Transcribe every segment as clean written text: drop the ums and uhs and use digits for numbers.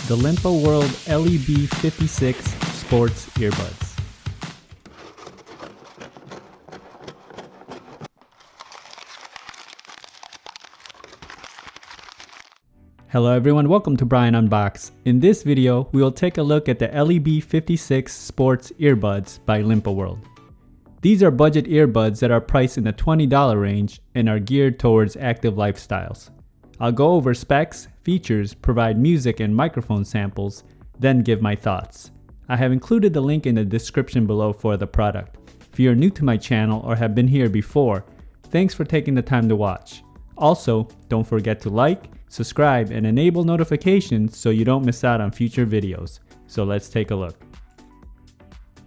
the Linpa World LEB56 Sports Earbuds. Hello everyone, welcome to Brian Unboxed. In this video, we will take a look at the LEB56 Sports Earbuds by Linpa World. These are budget earbuds that are priced in the $20 range and are geared towards active lifestyles. I'll go over specs, features, provide music and microphone samples, then give my thoughts. I have included the link in the description below for the product. If you are new to my channel or have been here before, thanks for taking the time to watch. Also, don't forget to like, subscribe, and enable notifications so you don't miss out on future videos. So let's take a look.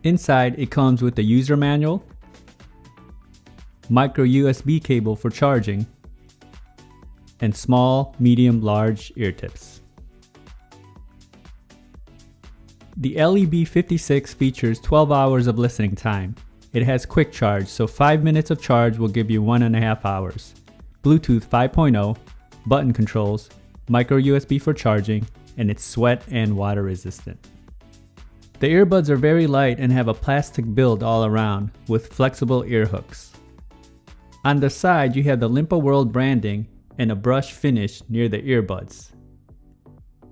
Inside, it comes with the user manual, micro USB cable for charging, and small, medium, large ear tips. The LEB56 features 12 hours of listening time. It has quick charge, so 5 minutes of charge will give you 1.5 hours. Bluetooth 5.0, button controls, micro USB for charging, and it's sweat and water resistant. The earbuds are very light and have a plastic build all around with flexible ear hooks. On the side, you have the Linpa World branding and a brush finish near the earbuds.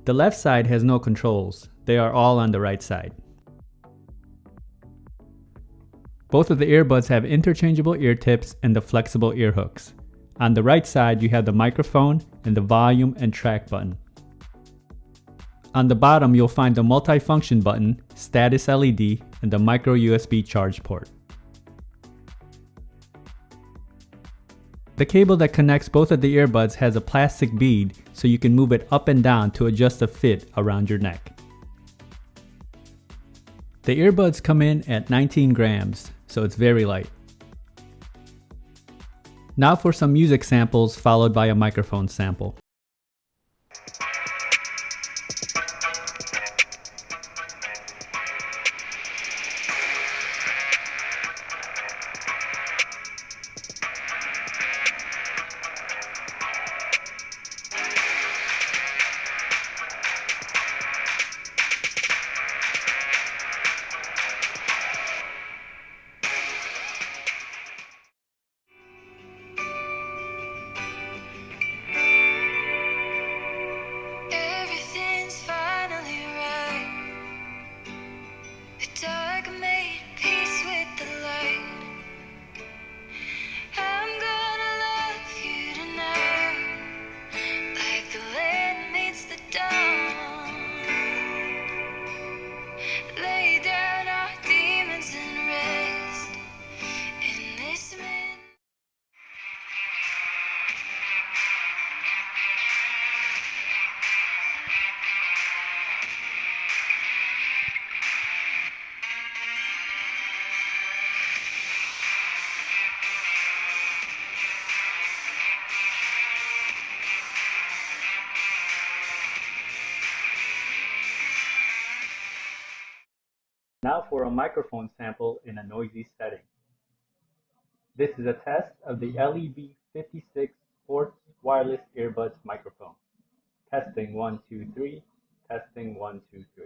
The left side has no controls. They are all on the right side. Both of the earbuds have interchangeable ear tips and the flexible ear hooks. On the right side, you have the microphone and the volume and track button. On the bottom, you'll find the multi-function button, status LED, and the micro USB charge port. The cable that connects both of the earbuds has a plastic bead so you can move it up and down to adjust the fit around your neck. The earbuds come in at 19 grams, so it's very light. Now for some music samples followed by a microphone sample. Now for a microphone sample in a noisy setting. This is a test of the LEB56 Sports Wireless Earbuds microphone. Testing 1, 2, 3. Testing 1, 2, 3.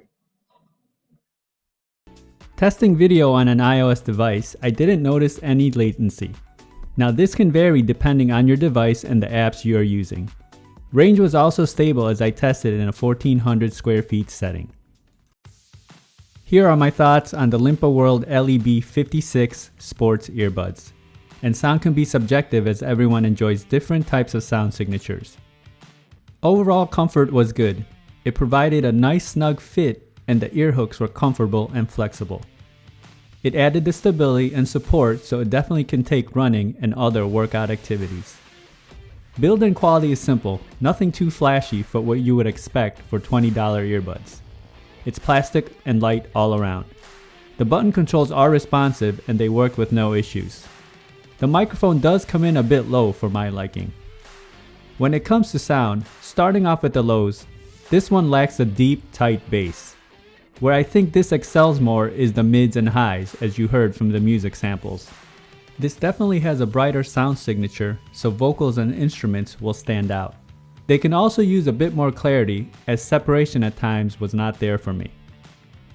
Testing video on an iOS device, I didn't notice any latency. Now this can vary depending on your device and the apps you are using. Range was also stable as I tested in a 1400 square feet setting. Here are my thoughts on the Linpa World LEB56 Sports Earbuds. And sound can be subjective as everyone enjoys different types of sound signatures. Overall comfort was good. It provided a nice snug fit and the ear hooks were comfortable and flexible. It added the stability and support so it definitely can take running and other workout activities. Build and quality is simple, nothing too flashy for what you would expect for $20 earbuds. It's plastic and light all around. The button controls are responsive and they work with no issues. The microphone does come in a bit low for my liking. When it comes to sound, starting off with the lows, this one lacks a deep, tight bass. Where I think this excels more is the mids and highs, as you heard from the music samples. This definitely has a brighter sound signature, so vocals and instruments will stand out. They can also use a bit more clarity, as separation at times was not there for me.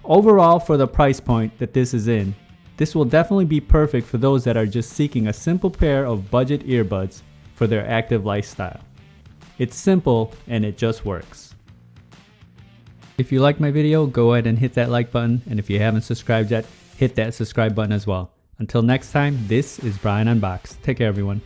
Overall, for the price point that this is in, this will definitely be perfect for those that are just seeking a simple pair of budget earbuds for their active lifestyle. It's simple and it just works. If you liked my video, go ahead and hit that like button, and if you haven't subscribed yet, hit that subscribe button as well. Until next time, this is Brian Unboxed. Take care, everyone.